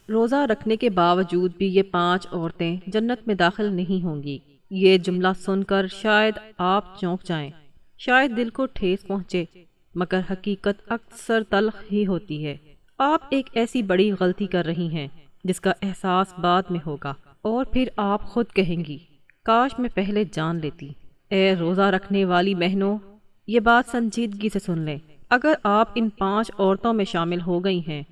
روزہ رکھنے کے باوجود بھی یہ 5 عورتیں جنت میں داخل نہیں ہوں گی۔ یہ جملہ سن کر شاید آپ چونک جائیں، شاید دل کو ٹھیس پہنچے، مگر حقیقت اکثر تلخ ہی ہوتی ہے۔ آپ ایک ایسی بڑی غلطی کر رہی ہیں جس کا احساس بعد میں ہوگا، اور پھر آپ خود کہیں گی کاش میں پہلے جان لیتی۔ اے روزہ رکھنے والی بہنوں، یہ بات سنجیدگی سے سن لیں۔ اگر آپ ان 5 عورتوں میں شامل ہو گئی ہیں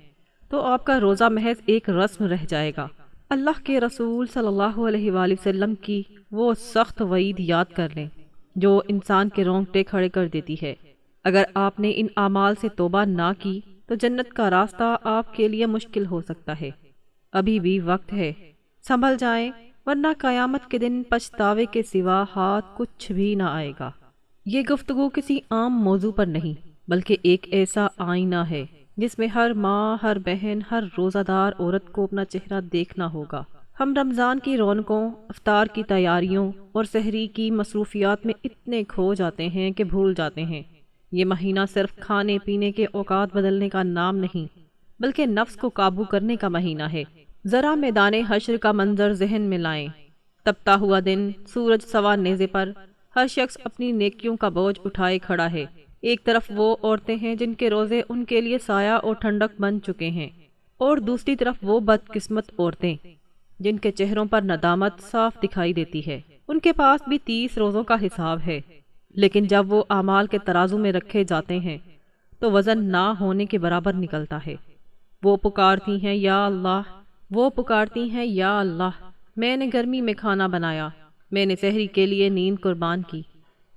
تو آپ کا روزہ محض ایک رسم رہ جائے گا۔ اللہ کے رسول صلی اللہ علیہ وآلہ وسلم کی وہ سخت وعید یاد کر لیں جو انسان کے رونگٹے کھڑے کر دیتی ہے۔ اگر آپ نے ان اعمال سے توبہ نہ کی تو جنت کا راستہ آپ کے لیے مشکل ہو سکتا ہے۔ ابھی بھی وقت ہے، سنبھل جائیں، ورنہ قیامت کے دن پچھتاوے کے سوا ہاتھ کچھ بھی نہ آئے گا۔ یہ گفتگو کسی عام موضوع پر نہیں، بلکہ ایک ایسا آئینہ ہے جس میں ہر ماں، ہر بہن، ہر روزہ دار عورت کو اپنا چہرہ دیکھنا ہوگا۔ ہم رمضان کی رونقوں، افطار کی تیاریوں اور سحری کی مصروفیات میں اتنے کھو جاتے ہیں کہ بھول جاتے ہیں یہ مہینہ صرف کھانے پینے کے اوقات بدلنے کا نام نہیں، بلکہ نفس کو قابو کرنے کا مہینہ ہے۔ ذرا میدان حشر کا منظر ذہن میں لائیں۔ تپتا ہوا دن، سورج سوا نیزے پر، ہر شخص اپنی نیکیوں کا بوجھ اٹھائے کھڑا ہے۔ ایک طرف وہ عورتیں ہیں جن کے روزے ان کے لیے سایہ اور ٹھنڈک بن چکے ہیں، اور دوسری طرف وہ بدقسمت عورتیں جن کے چہروں پر ندامت صاف دکھائی دیتی ہے۔ ان کے پاس بھی 30 روزوں کا حساب ہے، لیکن جب وہ اعمال کے ترازو میں رکھے جاتے ہیں تو وزن نہ ہونے کے برابر نکلتا ہے۔ وہ پکارتی ہیں یا اللہ، وہ پکارتی ہیں یا اللہ، میں نے گرمی میں کھانا بنایا، میں نے سحری کے لیے نیند قربان کی،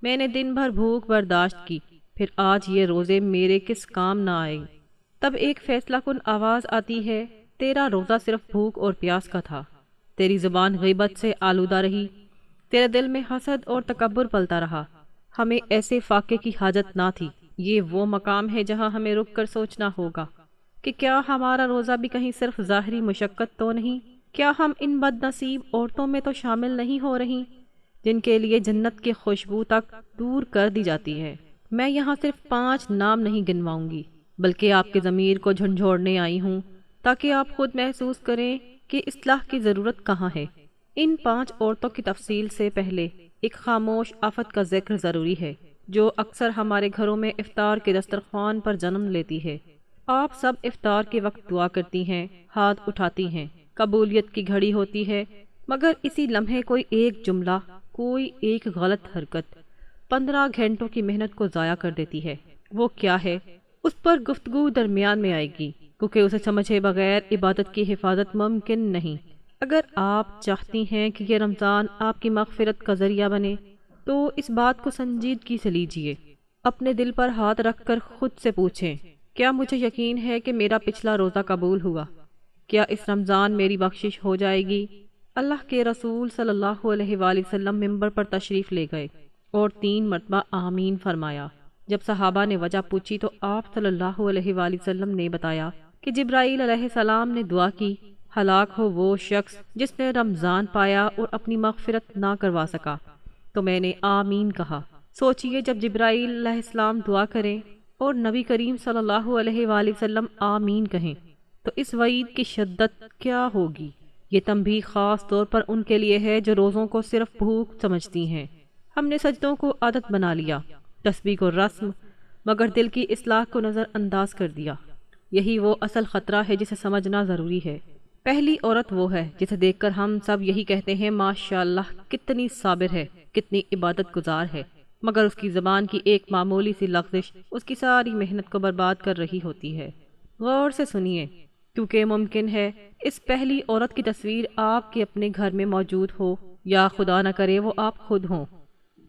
میں نے دن بھر بھوک برداشت کی، پھر آج یہ روزے میرے کس کام نہ آئے۔ تب ایک فیصلہ کن آواز آتی ہے، تیرا روزہ صرف بھوک اور پیاس کا تھا، تیری زبان غیبت سے آلودہ رہی، تیرے دل میں حسد اور تکبر پلتا رہا۔ ہمیں ایسے فاقے کی حاجت نہ تھی۔ یہ وہ مقام ہے جہاں ہمیں رک کر سوچنا ہوگا کہ کیا ہمارا روزہ بھی کہیں صرف ظاہری مشقت تو نہیں؟ کیا ہم ان بد نصیب عورتوں میں تو شامل نہیں ہو رہی جن کے لیے جنت کی خوشبو تک دور کر دی جاتی ہے؟ میں یہاں صرف 5 نام نہیں گنواؤں گی، بلکہ آپ کے ضمیر کو جھنجھوڑنے آئی ہوں تاکہ آپ خود محسوس کریں کہ اصلاح کی ضرورت کہاں ہے۔ ان 5 عورتوں کی تفصیل سے پہلے ایک خاموش آفت کا ذکر ضروری ہے جو اکثر ہمارے گھروں میں افطار کے دسترخوان پر جنم لیتی ہے۔ آپ سب افطار کے وقت دعا کرتی ہیں، ہاتھ اٹھاتی ہیں، قبولیت کی گھڑی ہوتی ہے، مگر اسی لمحے کوئی ایک جملہ، کوئی ایک غلط حرکت 15 گھنٹوں کی محنت کو ضائع کر دیتی ہے۔ وہ کیا ہے؟ اس پر گفتگو درمیان میں آئے گی، کیونکہ اسے سمجھے بغیر عبادت کی حفاظت ممکن نہیں۔ اگر آپ چاہتی ہیں کہ یہ رمضان آپ کی مغفرت کا ذریعہ بنے تو اس بات کو سنجیدگی سے لیجئے۔ اپنے دل پر ہاتھ رکھ کر خود سے پوچھیں، کیا مجھے یقین ہے کہ میرا پچھلا روزہ قبول ہوا؟ کیا اس رمضان میری بخشش ہو جائے گی؟ اللہ کے رسول صلی اللہ علیہ وآلہ وسلم ممبر پر تشریف لے گئے اور 3 مرتبہ آمین فرمایا۔ جب صحابہ نے وجہ پوچھی تو آپ صلی اللہ علیہ وآلہ وسلم نے بتایا کہ جبرائیل علیہ السلام نے دعا کی، ہلاک ہو وہ شخص جس نے رمضان پایا اور اپنی مغفرت نہ کروا سکا۔ تو میں نے آمین کہا۔ سوچئے جب جبرائیل علیہ السلام دعا کریں اور نبی کریم صلی اللہ علیہ وآلہ وسلم آمین کہیں تو اس وعید کی شدت کیا ہوگی۔ یہ تنبیہ خاص طور پر ان کے لیے ہے جو روزوں کو صرف بھوک سمجھتی ہیں۔ ہم نے سجدوں کو عادت بنا لیا، تسبیح کو رسم، مگر دل کی اصلاح کو نظر انداز کر دیا۔ یہی وہ اصل خطرہ ہے جسے سمجھنا ضروری ہے۔ پہلی عورت وہ ہے جسے دیکھ کر ہم سب یہی کہتے ہیں، ماشاءاللہ کتنی صابر ہے، کتنی عبادت گزار ہے، مگر اس کی زبان کی ایک معمولی سی لغزش اس کی ساری محنت کو برباد کر رہی ہوتی ہے۔ غور سے سنیے، کیونکہ ممکن ہے اس پہلی عورت کی تصویر آپ کے اپنے گھر میں موجود ہو، یا خدا نہ کرے وہ آپ خود ہوں۔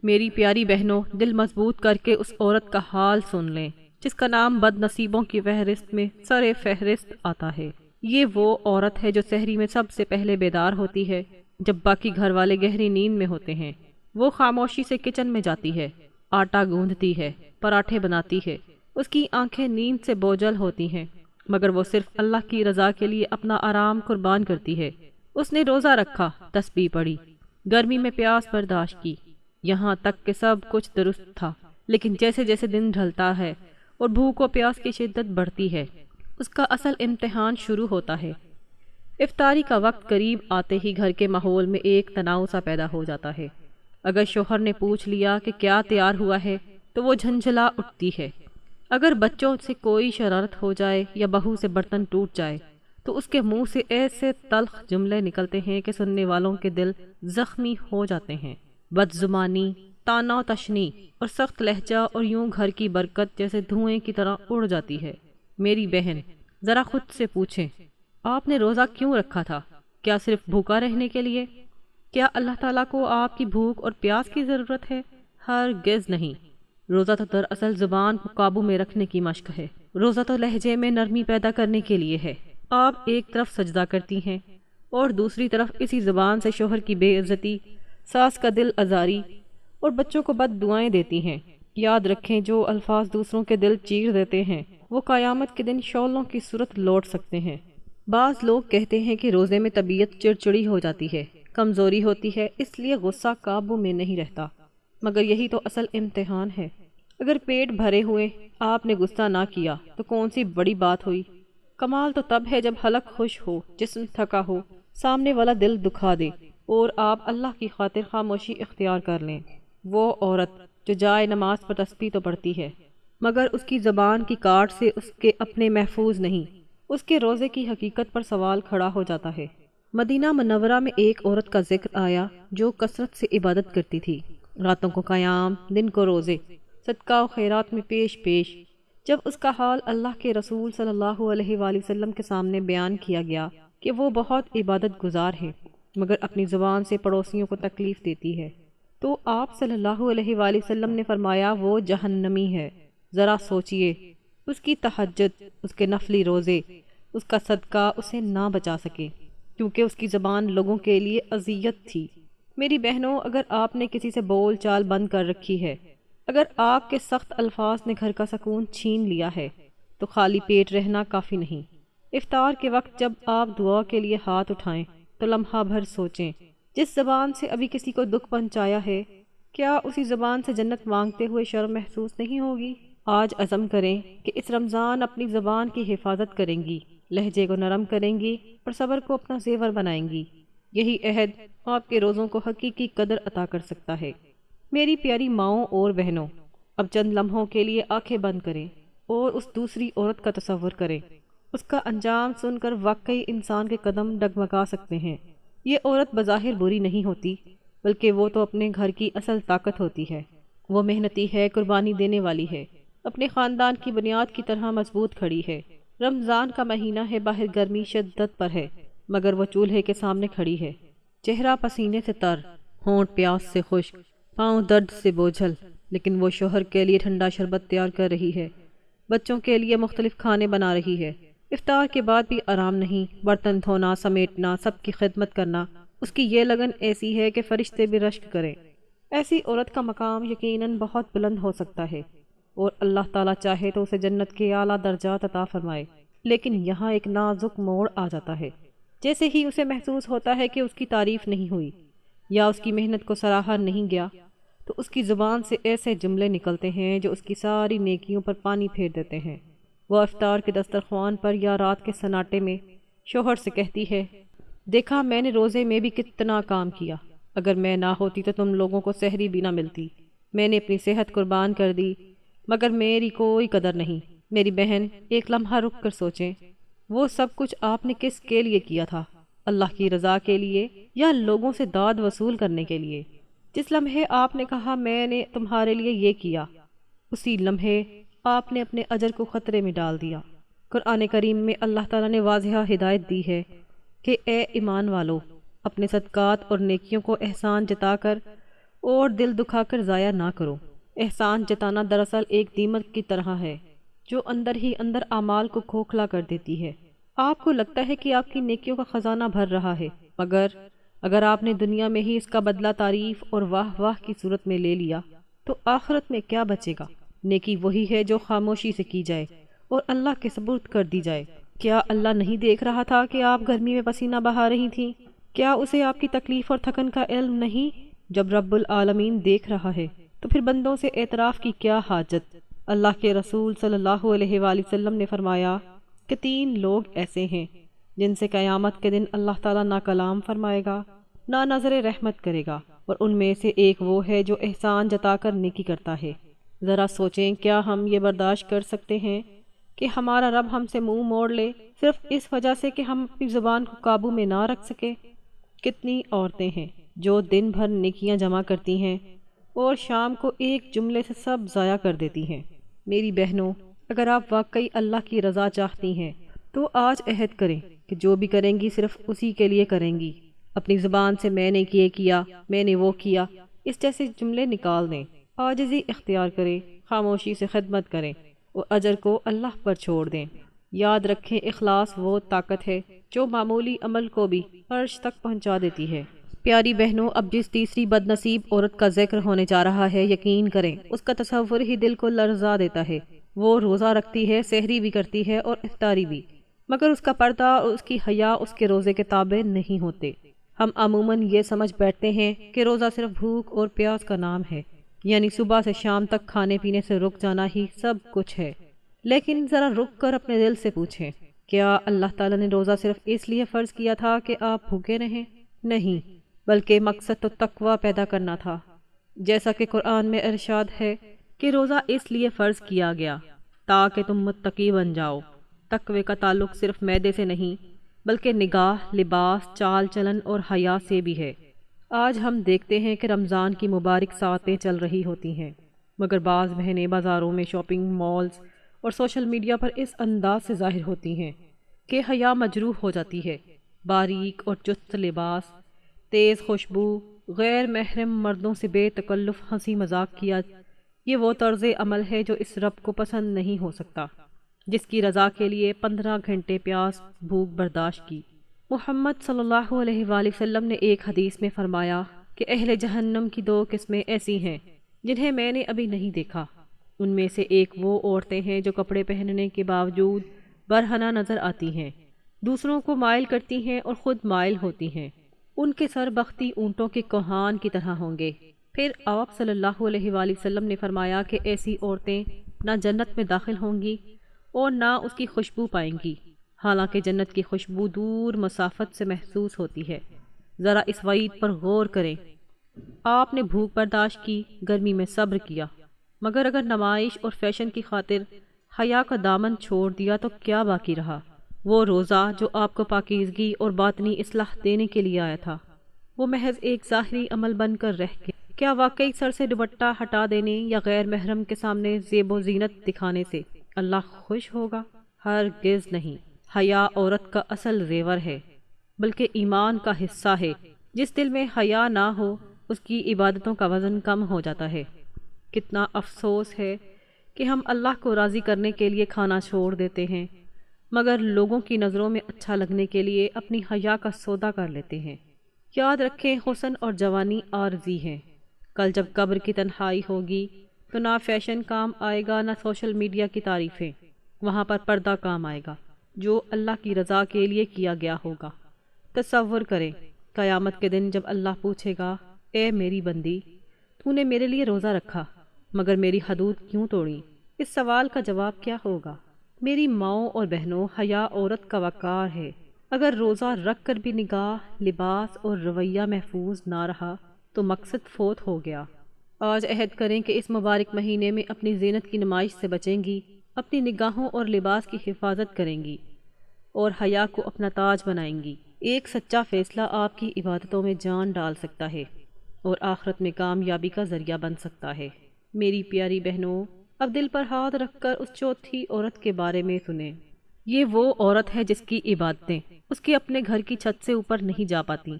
میری پیاری بہنوں، دل مضبوط کر کے اس عورت کا حال سن لیں جس کا نام بد نصیبوں کی فہرست میں سر فہرست آتا ہے۔ یہ وہ عورت ہے جو سحری میں سب سے پہلے بیدار ہوتی ہے جب باقی گھر والے گہری نیند میں ہوتے ہیں۔ وہ خاموشی سے کچن میں جاتی ہے، آٹا گوندھتی ہے، پراٹھے بناتی ہے۔ اس کی آنکھیں نیند سے بوجھل ہوتی ہیں، مگر وہ صرف اللہ کی رضا کے لیے اپنا آرام قربان کرتی ہے۔ اس نے روزہ رکھا، تسبیح پڑھی، گرمی میں پیاس برداشت کی، یہاں تک کہ سب کچھ درست تھا۔ لیکن جیسے جیسے دن ڈھلتا ہے اور بھوک و پیاس کی شدت بڑھتی ہے، اس کا اصل امتحان شروع ہوتا ہے۔ افطاری کا وقت قریب آتے ہی گھر کے ماحول میں ایک تناؤ سا پیدا ہو جاتا ہے۔ اگر شوہر نے پوچھ لیا کہ کیا تیار ہوا ہے تو وہ جھنجھلا اٹھتی ہے۔ اگر بچوں سے کوئی شرارت ہو جائے یا بہو سے برتن ٹوٹ جائے تو اس کے منہ سے ایسے تلخ جملے نکلتے ہیں کہ سننے والوں کے دل زخمی ہو جاتے ہیں۔ بدزبانی، طعنہ و تشنیع اور سخت لہجہ اور یوں گھر کی برکت جیسے دھوئیں کی طرح اڑ جاتی ہے۔ میری بہن، ذرا خود سے پوچھیں، آپ نے روزہ کیوں رکھا تھا؟ کیا صرف بھوکا رہنے کے لیے؟ کیا اللہ تعالیٰ کو آپ کی بھوک اور پیاس کی ضرورت ہے؟ ہرگز نہیں۔ روزہ تو دراصل زبان کو قابو میں رکھنے کی مشق ہے۔ روزہ تو لہجے میں نرمی پیدا کرنے کے لیے ہے۔ آپ ایک طرف سجدہ کرتی ہیں اور دوسری طرف اسی زبان سے شوہر کی بے عزتی، ساس کا دل آزاری اور بچوں کو بد دعائیں دیتی ہیں۔ یاد رکھیں، جو الفاظ دوسروں کے دل چیر دیتے ہیں وہ قیامت کے دن شعلوں کی صورت لوٹ سکتے ہیں۔ بعض لوگ کہتے ہیں کہ روزے میں طبیعت چڑچڑی ہو جاتی ہے، کمزوری ہوتی ہے، اس لیے غصہ قابو میں نہیں رہتا، مگر یہی تو اصل امتحان ہے۔ اگر پیٹ بھرے ہوئے آپ نے غصہ نہ کیا تو کون سی بڑی بات ہوئی؟ کمال تو تب ہے جب حلق خوش ہو، جسم تھکا ہو، سامنے والا دل دکھا دے اور آپ اللہ کی خاطر خاموشی اختیار کر لیں۔ وہ عورت جو جائے نماز پر تسبیح تو پڑھتی ہے مگر اس کی زبان کی کاٹ سے اس کے اپنے محفوظ نہیں، اس کے روزے کی حقیقت پر سوال کھڑا ہو جاتا ہے۔ مدینہ منورہ میں ایک عورت کا ذکر آیا جو کثرت سے عبادت کرتی تھی، راتوں کو قیام، دن کو روزے، صدقہ و خیرات میں پیش۔ جب اس کا حال اللہ کے رسول صلی اللہ علیہ وآلہ وسلم کے سامنے بیان کیا گیا کہ وہ بہت عبادت گزار ہے مگر اپنی زبان سے پڑوسیوں کو تکلیف دیتی ہے، تو آپ صلی اللہ علیہ وآلہ وسلم نے فرمایا وہ جہنمی ہے۔ ذرا سوچئے، اس کی تہجد، اس کے نفلی روزے، اس کا صدقہ اسے نہ بچا سکے کیونکہ اس کی زبان لوگوں کے لیے اذیت تھی۔ میری بہنوں، اگر آپ نے کسی سے بول چال بند کر رکھی ہے، اگر آپ کے سخت الفاظ نے گھر کا سکون چھین لیا ہے تو خالی پیٹ رہنا کافی نہیں۔ افطار کے وقت جب آپ دعا کے لیے ہاتھ اٹھائیں تو لمحہ بھر سوچیں، جس زبان سے ابھی کسی کو دکھ پہنچایا ہے، کیا اسی زبان سے جنت مانگتے ہوئے شرم محسوس نہیں ہوگی؟ آج عزم کریں کہ اس رمضان اپنی زبان کی حفاظت کریں گی، لہجے کو نرم کریں گی اور صبر کو اپنا زیور بنائیں گی۔ یہی عہد آپ کے روزوں کو حقیقی قدر عطا کر سکتا ہے۔ میری پیاری ماؤں اور بہنوں، اب چند لمحوں کے لیے آنکھیں بند کریں اور اس دوسری عورت کا تصور کریں۔ اس کا انجام سن کر واقعی انسان کے قدم ڈگمگا سکتے ہیں۔ یہ عورت بظاہر بری نہیں ہوتی، بلکہ وہ تو اپنے گھر کی اصل طاقت ہوتی ہے۔ وہ محنتی ہے، قربانی دینے والی ہے، اپنے خاندان کی بنیاد کی طرح مضبوط کھڑی ہے۔ رمضان کا مہینہ ہے، باہر گرمی شدت پر ہے مگر وہ چولہے کے سامنے کھڑی ہے، چہرہ پسینے سے تر، ہونٹ پیاس سے خشک، پاؤں درد سے بوجھل، لیکن وہ شوہر کے لیے ٹھنڈا شربت تیار کر رہی ہے، بچوں کے لیے مختلف کھانے بنا رہی ہے۔ افطار کے بعد بھی آرام نہیں، برتن دھونا، سمیٹنا، سب کی خدمت کرنا، اس کی یہ لگن ایسی ہے کہ فرشتے بھی رشک کریں۔ ایسی عورت کا مقام یقیناً بہت بلند ہو سکتا ہے اور اللہ تعالیٰ چاہے تو اسے جنت کے اعلیٰ درجات عطا فرمائے، لیکن یہاں ایک نازک موڑ آ جاتا ہے۔ جیسے ہی اسے محسوس ہوتا ہے کہ اس کی تعریف نہیں ہوئی یا اس کی محنت کو سراہا نہیں گیا تو اس کی زبان سے ایسے جملے نکلتے ہیں جو اس کی ساری نیکیوں پر پانی پھیر دیتے ہیں۔ وہ افطار کے دسترخوان پر یا رات کے سناٹے میں شوہر سے کہتی ہے، دیکھا میں نے روزے میں بھی کتنا کام کیا، اگر میں نہ ہوتی تو تم لوگوں کو سحری بھی نہ ملتی، میں نے اپنی صحت قربان کر دی مگر میری کوئی قدر نہیں۔ میری بہن، ایک لمحہ رک کر سوچیں، وہ سب کچھ آپ نے کس کے لیے کیا تھا؟ اللہ کی رضا کے لیے یا لوگوں سے داد وصول کرنے کے لیے؟ جس لمحے آپ نے کہا میں نے تمہارے لیے یہ کیا، اسی لمحے آپ نے اپنے اجر کو خطرے میں ڈال دیا۔ قرآن کریم میں اللہ تعالیٰ نے واضح ہدایت دی ہے کہ اے ایمان والو، اپنے صدقات اور نیکیوں کو احسان جتا کر اور دل دکھا کر ضائع نہ کرو۔ احسان جتانا دراصل ایک دیمک کی طرح ہے جو اندر ہی اندر اعمال کو کھوکھلا کر دیتی ہے۔ آپ کو لگتا ہے کہ آپ کی نیکیوں کا خزانہ بھر رہا ہے، مگر اگر آپ نے دنیا میں ہی اس کا بدلہ تعریف اور واہ واہ کی صورت میں لے لیا تو آخرت میں کیا بچے گا؟ نیکی وہی ہے جو خاموشی سے کی جائے اور اللہ کے سپرد کر دی جائے۔ کیا اللہ نہیں دیکھ رہا تھا کہ آپ گرمی میں پسینہ بہا رہی تھیں؟ کیا اسے آپ کی تکلیف اور تھکن کا علم نہیں؟ جب رب العالمین دیکھ رہا ہے تو پھر بندوں سے اعتراف کی کیا حاجت؟ اللہ کے رسول صلی اللہ علیہ وآلہ وسلم نے فرمایا کہ 3 لوگ ایسے ہیں جن سے قیامت کے دن اللہ تعالیٰ نہ کلام فرمائے گا نہ نظر رحمت کرے گا، اور ان میں سے ایک وہ ہے جو احسان جتا کر نیکی کرتا ہے۔ ذرا سوچیں، کیا ہم یہ برداشت کر سکتے ہیں کہ ہمارا رب ہم سے منہ موڑ لے صرف اس وجہ سے کہ ہم اپنی زبان کو قابو میں نہ رکھ سکے؟ کتنی عورتیں ہیں جو دن بھر نیکیاں جمع کرتی ہیں اور شام کو ایک جملے سے سب ضائع کر دیتی ہیں۔ میری بہنوں، اگر آپ واقعی اللہ کی رضا چاہتی ہیں تو آج عہد کریں کہ جو بھی کریں گی صرف اسی کے لیے کریں گی۔ اپنی زبان سے میں نے یہ کیا، میں نے وہ کیا، اس جیسے جملے نکال دیں۔ عاجزی اختیار کریں، خاموشی سے خدمت کریں اور اجر کو اللہ پر چھوڑ دیں۔ یاد رکھیں، اخلاص وہ طاقت ہے جو معمولی عمل کو بھی عرش تک پہنچا دیتی ہے۔ پیاری بہنوں، اب جس تیسری بد نصیب عورت کا ذکر ہونے جا رہا ہے، یقین کریں اس کا تصور ہی دل کو لرزا دیتا ہے۔ وہ روزہ رکھتی ہے، سحری بھی کرتی ہے اور افطاری بھی، مگر اس کا پردہ اور اس کی حیا اس کے روزے کے تابع نہیں ہوتے۔ ہم عموماً یہ سمجھ بیٹھتے ہیں کہ روزہ صرف بھوک اور پیاس کا نام ہے، یعنی صبح سے شام تک کھانے پینے سے رک جانا ہی سب کچھ ہے۔ لیکن ذرا رک کر اپنے دل سے پوچھیں، کیا اللہ تعالیٰ نے روزہ صرف اس لیے فرض کیا تھا کہ آپ بھوکے رہیں؟ نہیں، بلکہ مقصد تو تقوی پیدا کرنا تھا۔ جیسا کہ قرآن میں ارشاد ہے کہ روزہ اس لیے فرض کیا گیا تاکہ تم متقی بن جاؤ۔ تقوی کا تعلق صرف معدے سے نہیں بلکہ نگاہ، لباس، چال چلن اور حیا سے بھی ہے۔ آج ہم دیکھتے ہیں کہ رمضان کی مبارک ساعتیں چل رہی ہوتی ہیں، مگر بعض بہنیں بازاروں میں، شاپنگ مالز اور سوشل میڈیا پر اس انداز سے ظاہر ہوتی ہیں کہ حیا مجروح ہو جاتی ہے۔ باریک اور چست لباس، تیز خوشبو، غیر محرم مردوں سے بے تکلف ہنسی مذاق کیا، یہ وہ طرز عمل ہے جو اس رب کو پسند نہیں ہو سکتا جس کی رضا کے لیے 15 گھنٹے پیاس بھوک برداشت کی۔ محمد صلی اللہ علیہ وآلہ وسلم نے ایک حدیث میں فرمایا کہ اہل جہنم کی 2 قسمیں ایسی ہیں جنہیں میں نے ابھی نہیں دیکھا۔ ان میں سے ایک وہ عورتیں ہیں جو کپڑے پہننے کے باوجود برہنہ نظر آتی ہیں، دوسروں کو مائل کرتی ہیں اور خود مائل ہوتی ہیں۔ ان کے سر بختی اونٹوں کے کوہان کی طرح ہوں گے۔ پھر آپ صلی اللہ علیہ وآلہ وسلم نے فرمایا کہ ایسی عورتیں نہ جنت میں داخل ہوں گی اور نہ اس کی خوشبو پائیں گی، حالانکہ جنت کی خوشبو دور مسافت سے محسوس ہوتی ہے۔ ذرا اس وعید پر غور کریں۔ آپ نے بھوک برداشت کی، گرمی میں صبر کیا، مگر اگر نمائش اور فیشن کی خاطر حیا کا دامن چھوڑ دیا تو کیا باقی رہا؟ وہ روزہ جو آپ کو پاکیزگی اور باطنی اصلاح دینے کے لیے آیا تھا، وہ محض ایک ظاہری عمل بن کر رہ گیا۔ کیا واقعی سر سے دوپٹہ ہٹا دینے یا غیر محرم کے سامنے زیب و زینت دکھانے سے اللہ خوش ہوگا؟ ہرگز نہیں۔ حیا عورت کا اصل زیور ہے، بلکہ ایمان کا حصہ ہے۔ جس دل میں حیا نہ ہو اس کی عبادتوں کا وزن کم ہو جاتا ہے۔ کتنا افسوس ہے کہ ہم اللہ کو راضی کرنے کے لیے کھانا چھوڑ دیتے ہیں، مگر لوگوں کی نظروں میں اچھا لگنے کے لیے اپنی حیا کا سودا کر لیتے ہیں۔ یاد رکھیں، حسن اور جوانی عارضی ہے۔ کل جب قبر کی تنہائی ہوگی تو نہ فیشن کام آئے گا نہ سوشل میڈیا کی تعریفیں، وہاں پر پردہ کام آئے گا جو اللہ کی رضا کے لیے کیا گیا ہوگا۔ تصور کریں، قیامت کے دن جب اللہ پوچھے گا، اے میری بندی، تو نے میرے لیے روزہ رکھا مگر میری حدود کیوں توڑی؟ اس سوال کا جواب کیا ہوگا؟ میری ماؤں اور بہنوں، حیا عورت کا وقار ہے۔ اگر روزہ رکھ کر بھی نگاہ، لباس اور رویہ محفوظ نہ رہا تو مقصد فوت ہو گیا۔ آج عہد کریں کہ اس مبارک مہینے میں اپنی زینت کی نمائش سے بچیں گی، اپنی نگاہوں اور لباس کی حفاظت کریں گی اور حیا کو اپنا تاج بنائیں گی۔ ایک سچا فیصلہ آپ کی عبادتوں میں جان ڈال سکتا ہے اور آخرت میں کامیابی کا ذریعہ بن سکتا ہے۔ میری پیاری بہنوں، اب دل پر ہاتھ رکھ کر اس چوتھی عورت کے بارے میں سنیں۔ یہ وہ عورت ہے جس کی عبادتیں اس کے اپنے گھر کی چھت سے اوپر نہیں جا پاتی۔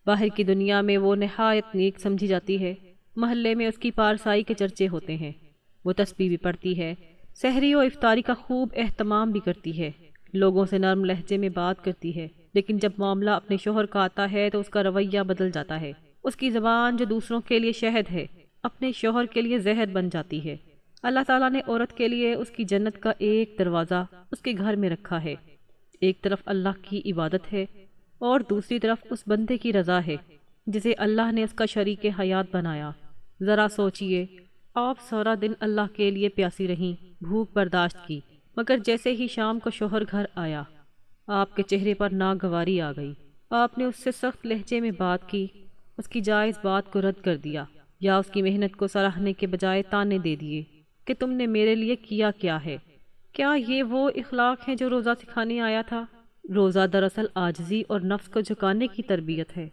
باہر کی دنیا میں وہ نہایت نیک سمجھی جاتی ہے، محلے میں اس کی پارسائی کے چرچے ہوتے ہیں، وہ تسبیح بھی پڑھتی ہے، سحری و افطاری کا خوب اہتمام بھی کرتی ہے، لوگوں سے نرم لہجے میں بات کرتی ہے، لیکن جب معاملہ اپنے شوہر کا آتا ہے تو اس کا رویہ بدل جاتا ہے۔ اس کی زبان جو دوسروں کے لیے شہد ہے، اپنے شوہر کے لیے زہر بن جاتی ہے۔ اللہ تعالیٰ نے عورت کے لیے اس کی جنت کا ایک دروازہ اس کے گھر میں رکھا ہے۔ ایک طرف اللہ کی عبادت ہے اور دوسری طرف اس بندے کی رضا ہے جسے اللہ نے اس کا شریک حیات بنایا۔ ذرا سوچئے، آپ سارا دن اللہ کے لیے پیاسی رہیں، بھوک برداشت کی، مگر جیسے ہی شام کو شوہر گھر آیا آپ کے چہرے پر ناگواری آ گئی۔ آپ نے اس سے سخت لہجے میں بات کی، اس کی جائز بات کو رد کر دیا، یا اس کی محنت کو سراہنے کے بجائے تانے دے دیے کہ تم نے میرے لیے کیا ہے۔ کیا یہ وہ اخلاق ہیں جو روزہ سکھانے آیا تھا؟ روزہ دراصل عاجزی اور نفس کو جھکانے کی تربیت ہے۔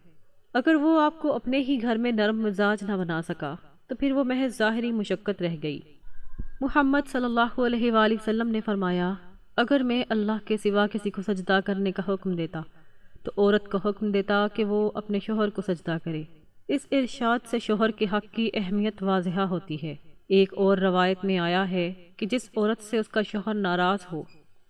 اگر وہ آپ کو اپنے ہی گھر میں نرم مزاج نہ بنا سکا تو پھر وہ محض ظاہری مشقت رہ گئی۔ محمد صلی اللہ علیہ وآلہ وسلم نے فرمایا، اگر میں اللہ کے سوا کسی کو سجدہ کرنے کا حکم دیتا تو عورت کو حکم دیتا کہ وہ اپنے شوہر کو سجدہ کرے۔ اس ارشاد سے شوہر کے حق کی اہمیت واضح ہوتی ہے۔ ایک اور روایت میں آیا ہے کہ جس عورت سے اس کا شوہر ناراض ہو،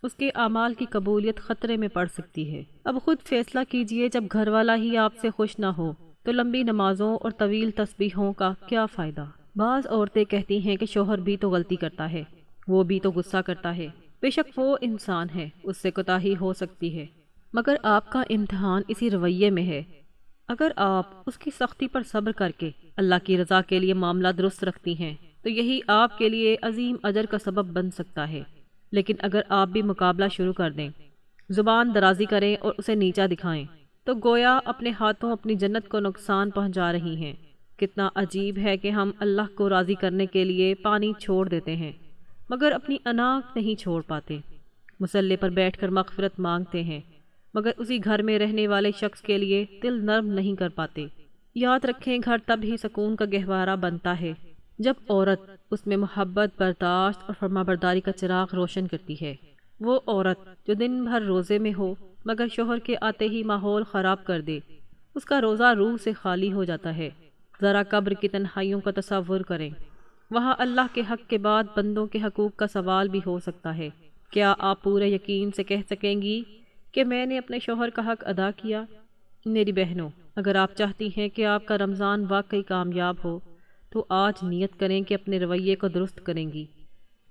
اس کے اعمال کی قبولیت خطرے میں پڑ سکتی ہے۔ اب خود فیصلہ کیجئے، جب گھر والا ہی آپ سے خوش نہ ہو تو لمبی نمازوں اور طویل تسبیحوں کا کیا فائدہ؟ بعض عورتیں کہتی ہیں کہ شوہر بھی تو غلطی کرتا ہے، وہ بھی تو غصہ کرتا ہے۔ بے شک وہ انسان ہے، اس سے کوتاہی ہو سکتی ہے، مگر آپ کا امتحان اسی رویے میں ہے۔ اگر آپ اس کی سختی پر صبر کر کے اللہ کی رضا کے لیے معاملہ درست رکھتی ہیں تو یہی آپ کے لیے عظیم اجر کا سبب بن سکتا ہے۔ لیکن اگر آپ بھی مقابلہ شروع کر دیں، زبان درازی کریں اور اسے نیچا دکھائیں تو گویا اپنے ہاتھوں اپنی جنت کو نقصان پہنچا رہی ہیں۔ کتنا عجیب ہے کہ ہم اللہ کو راضی کرنے کے لیے پانی چھوڑ دیتے ہیں مگر اپنی انا نہیں چھوڑ پاتے، مصلے پر بیٹھ کر مغفرت مانگتے ہیں مگر اسی گھر میں رہنے والے شخص کے لیے دل نرم نہیں کر پاتے۔ یاد رکھیں، گھر تب ہی سکون کا گہوارہ بنتا ہے جب عورت اس میں محبت، برداشت اور فرمانبرداری کا چراغ روشن کرتی ہے۔ وہ عورت جو دن بھر روزے میں ہو مگر شوہر کے آتے ہی ماحول خراب کر دے، اس کا روزہ روح سے خالی ہو جاتا ہے۔ ذرا قبر کی تنہائیوں کا تصور کریں، وہاں اللہ کے حق کے بعد بندوں کے حقوق کا سوال بھی ہو سکتا ہے۔ کیا آپ پورے یقین سے کہہ سکیں گی کہ میں نے اپنے شوہر کا حق ادا کیا؟ میری بہنوں، اگر آپ چاہتی ہیں کہ آپ کا رمضان واقعی کامیاب ہو تو آج نیت کریں کہ اپنے رویے کو درست کریں گی،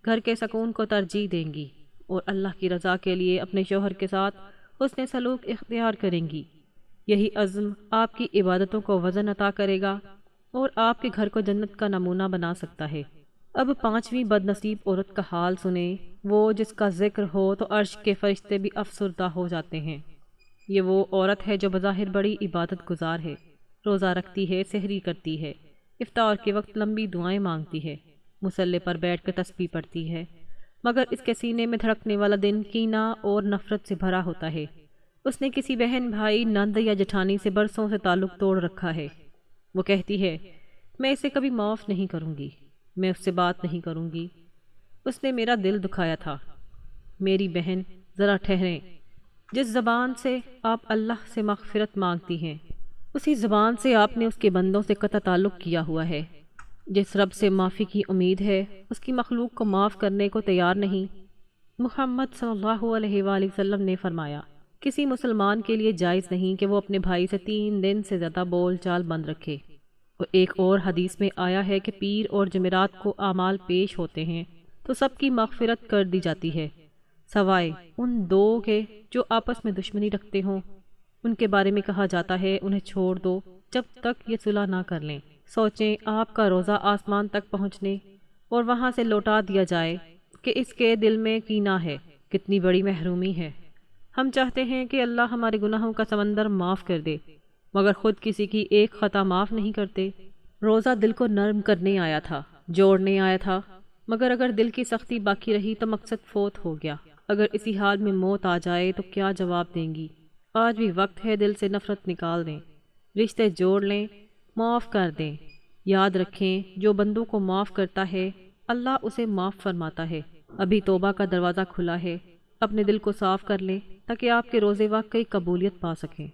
گھر کے سکون کو ترجیح دیں گی اور اللہ کی رضا کے لیے اپنے شوہر کے ساتھ حسن سلوک اختیار کریں گی۔ یہی عزم آپ کی عبادتوں کو وزن عطا کرے گا اور آپ کے گھر کو جنت کا نمونہ بنا سکتا ہے۔ اب پانچویں بد نصیب عورت کا حال سنیں، وہ جس کا ذکر ہو تو عرش کے فرشتے بھی افسردہ ہو جاتے ہیں۔ یہ وہ عورت ہے جو بظاہر بڑی عبادت گزار ہے، روزہ رکھتی ہے، سحری کرتی ہے، افطار کے وقت لمبی دعائیں مانگتی ہے، مصلے پر بیٹھ کر تسبیح پڑھتی ہے، مگر اس کے سینے میں دھڑکنے والا دن کینہ اور نفرت سے بھرا ہوتا ہے۔ اس نے کسی بہن، بھائی، نند یا جٹھانی سے برسوں سے تعلق توڑ رکھا ہے۔ وہ کہتی ہے، میں اسے کبھی معاف نہیں کروں گی، میں اس سے بات نہیں کروں گی، اس نے میرا دل دکھایا تھا۔ میری بہن، ذرا ٹھہریں، جس زبان سے آپ اللہ سے مغفرت مانگتی ہیں اسی زبان سے آپ نے اس کے بندوں سے قطع تعلق کیا ہوا ہے۔ جس رب سے معافی کی امید ہے اس کی مخلوق کو معاف کرنے کو تیار نہیں۔ محمد صلی اللہ علیہ وآلہ وسلم نے فرمایا، کسی مسلمان کے لیے جائز نہیں کہ وہ اپنے بھائی سے 3 دن سے زیادہ بول چال بند رکھے۔ اور ایک اور حدیث میں آیا ہے کہ پیر اور جمعرات کو اعمال پیش ہوتے ہیں تو سب کی مغفرت کر دی جاتی ہے، سوائے ان 2 کے جو آپس میں دشمنی رکھتے ہوں۔ ان کے بارے میں کہا جاتا ہے، انہیں چھوڑ دو جب تک یہ صلح نہ کر لیں۔ سوچیں، آپ کا روزہ آسمان تک پہنچنے اور وہاں سے لوٹا دیا جائے کہ اس کے دل میں کینہ ہے، کتنی بڑی محرومی ہے۔ ہم چاہتے ہیں کہ اللہ ہمارے گناہوں کا سمندر معاف کر دے، مگر خود کسی کی ایک خطا معاف نہیں کرتے۔ روزہ دل کو نرم کرنے آیا تھا، جوڑنے آیا تھا، مگر اگر دل کی سختی باقی رہی تو مقصد فوت ہو گیا۔ اگر اسی حال میں موت آ جائے تو کیا جواب دیں گی؟ آج بھی وقت ہے، دل سے نفرت نکال دیں، رشتے جوڑ لیں، معاف کر دیں۔ یاد رکھیں، جو بندوں کو معاف کرتا ہے اللہ اسے معاف فرماتا ہے۔ ابھی توبہ کا دروازہ کھلا ہے، اپنے دل کو صاف کر لیں تاکہ آپ کے روزے واقعی قبولیت پا سکیں۔